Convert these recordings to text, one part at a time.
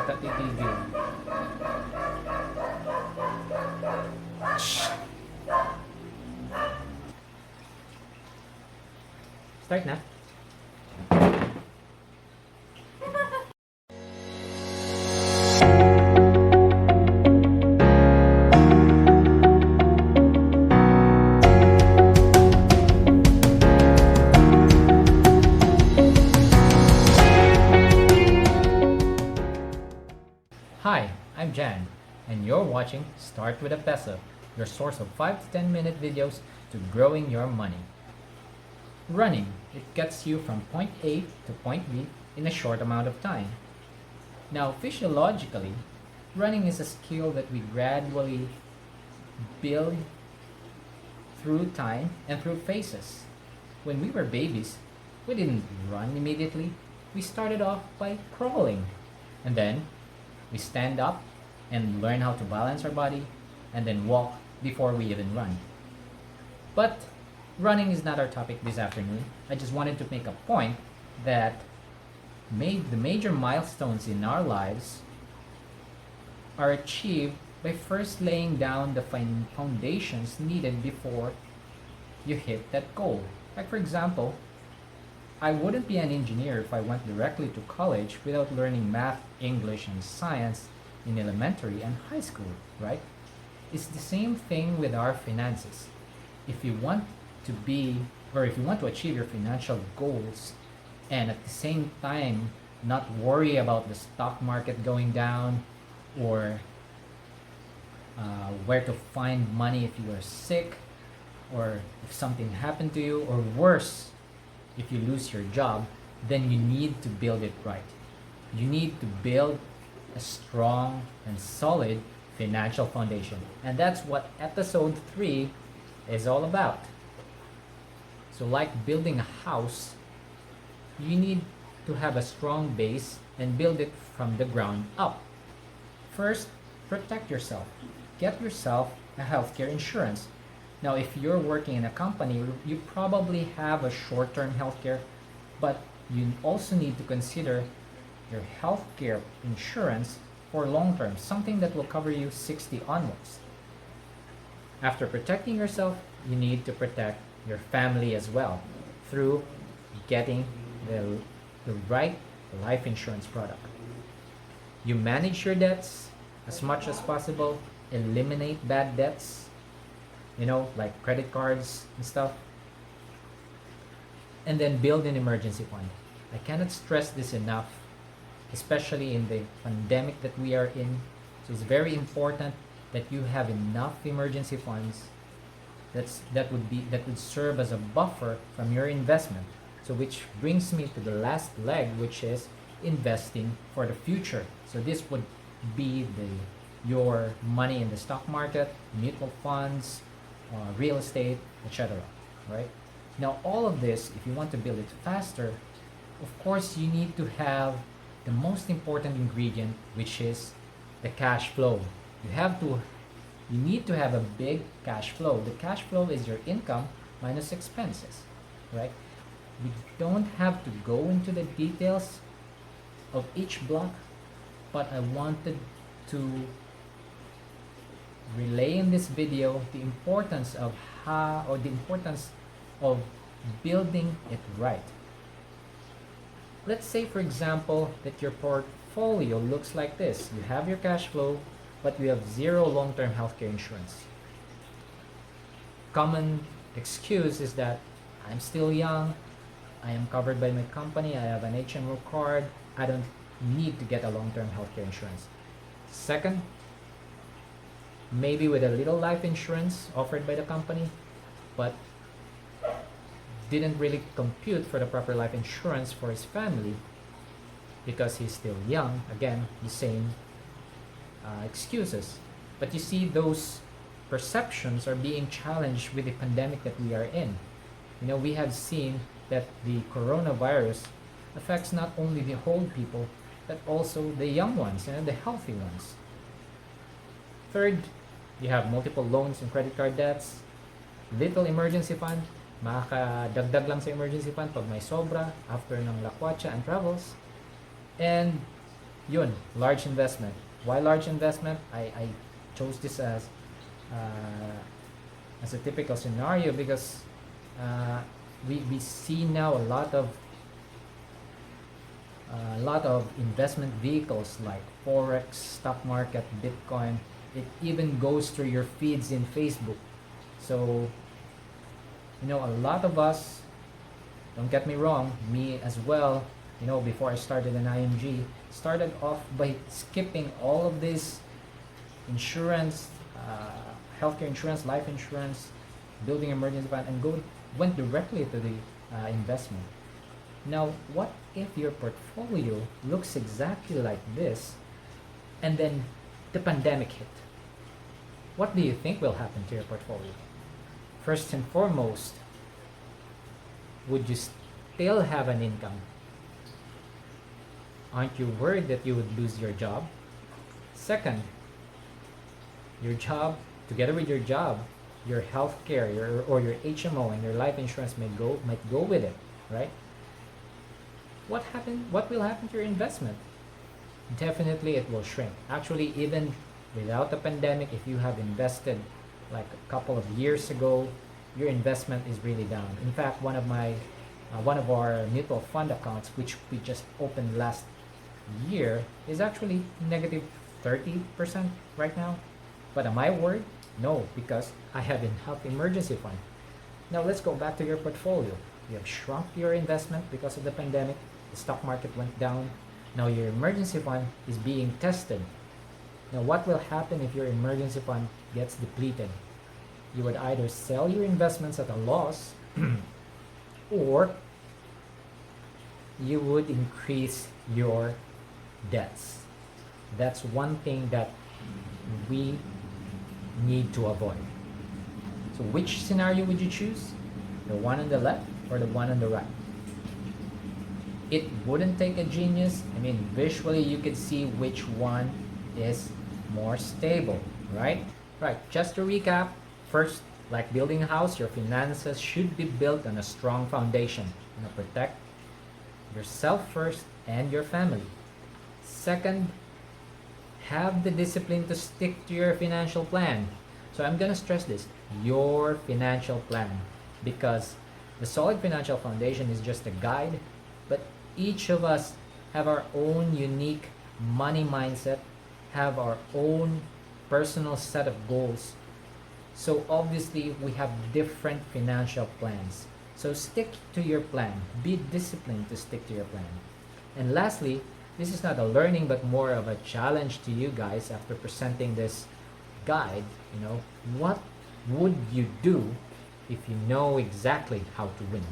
yata titigil. Start na. Hi, I'm Jan, and you're watching Start with a Peso, your source of 5 to 10 minute videos to growing your money. Running, it gets you from point A to point B in a short amount of time. Now, physiologically, running is a skill that we gradually build through time and through phases. When we were babies, we didn't run immediately. We started off by crawling, and then we stand up and learn how to balance our body and then walk before we even run. But running is not our topic this afternoon. I just wanted to make a point that the major milestones in our lives are achieved by first laying down the foundations needed before you hit that goal. Like, for example, I wouldn't be an engineer if I went directly to college without learning math, English, and science in elementary and high school, right? It's the same thing with our finances. If you want to achieve your financial goals and at the same time not worry about the stock market going down or where to find money if you are sick or if something happened to you, or worse, if you lose your job, then you need to build it right. You need to build a strong and solid financial foundation. And that's what episode 3 is all about. So like building a house, you need to have a strong base and build it from the ground up. First, protect yourself. Get yourself a healthcare insurance. Now, if you're working in a company, you probably have a short-term healthcare, but you also need to consider your healthcare insurance for long-term, something that will cover you 60 onwards. After protecting yourself, you need to protect your family as well through getting the right life insurance product. You manage your debts as much as possible, eliminate bad debts, like credit cards and stuff, and then build an emergency fund. I cannot stress this enough, especially in the pandemic that we are in. So it's very important that you have enough emergency funds that would serve as a buffer from your investment. So which brings me to the last leg, which is investing for the future. So this would be your money in the stock market, mutual funds, real estate, etc. Right? Now, all of this, if you want to build it faster, of course, you need to have the most important ingredient, which is the cash flow. You need to have a big cash flow. The cash flow is your income minus expenses, right? We don't have to go into the details of each block, but I wanted to relay in this video the importance of building it right. Let's say, for example, that your portfolio looks like this. You have your cash flow, but you have zero long-term healthcare insurance. Common excuse is that I'm still young, I am covered by my company, I have an HMO card, I don't need to get a long-term healthcare insurance. Second, maybe with a little life insurance offered by the company, but didn't really compute for the proper life insurance for his family because he's still young. Again, the same excuses. But you see, those perceptions are being challenged with the pandemic that we are in. We have seen that the coronavirus affects not only the old people, but also the young ones, the healthy ones. Third, you have multiple loans and credit card debts, little emergency fund, makakadagdag lang sa emergency fund pag may sobra after ng lakwatsa and travels, and Yun, large investment. Why large investment? I chose this as a typical scenario because we see now a lot of investment vehicles like forex, stock market, Bitcoin. It even goes through your feeds in Facebook. So a lot of us, don't get me wrong, me as well, before I started an IMG, started off by skipping all of this insurance, healthcare insurance, life insurance, building emergency fund, and went directly to the investment. Now, what if your portfolio looks exactly like this, and then the pandemic hit? What do you think will happen to your portfolio? First and foremost, would you still have an income? Aren't you worried that you would lose your job? Second, your job, together with your job, your healthcare, or your HMO and your life insurance might go with it, right? What will happen to your investment? Definitely it will shrink. Actually, even without the pandemic, if you have invested like a couple of years ago, your investment is really down. In fact, one of our mutual fund accounts, which we just opened last year, is actually negative 30% right now. But am I worried? No, because I have enough emergency fund. Now let's go back to your portfolio. You have shrunk your investment because of the pandemic. The stock market went down. Now your emergency fund is being tested. Now what will happen if your emergency fund gets depleted? You would either sell your investments at a loss or you would increase your debts. That's one thing that we need to avoid. So which scenario would you choose? The one on the left or the one on the right? It wouldn't take a genius. I mean, visually you could see which one is more stable, right? Right, just to recap, first, like building a house, your finances should be built on a strong foundation. Protect yourself first and your family. Second, have the discipline to stick to your financial plan. So I'm gonna stress this, your financial plan, because the solid financial foundation is just a guide, but each of us have our own unique money mindset, have our own personal set of goals. So obviously we have different financial plans. So stick to your plan. Be disciplined to stick to your plan. And lastly, this is not a learning but more of a challenge to you guys after presenting this guide. What would you do if you know exactly how to win?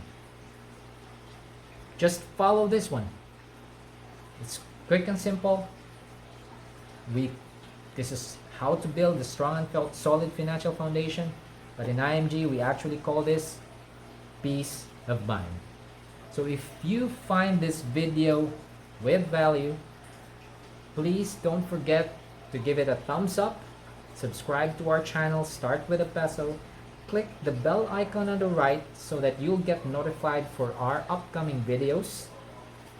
Just follow this one. It's quick and simple. This is how to build a strong and solid financial foundation. But in IMG, we actually call this peace of mind. So if you find this video with value, please don't forget to give it a thumbs up, subscribe to our channel, Start with a Peso, click the bell icon on the right so that you'll get notified for our upcoming videos.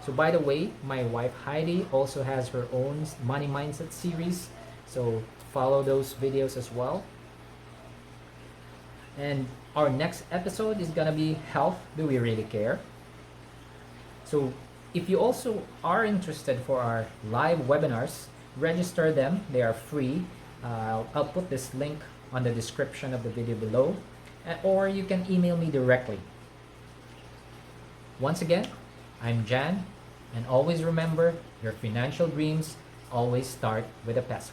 So by the way, my wife Heidi also has her own money mindset series, so follow those videos as well. And our next episode is gonna be health, do we really care? So if you also are interested for our live webinars, register them. They are free. I'll put this link on the description of the video below, or you can email me directly. Once again, I'm Jan, and always remember, your financial dreams always start with a peso.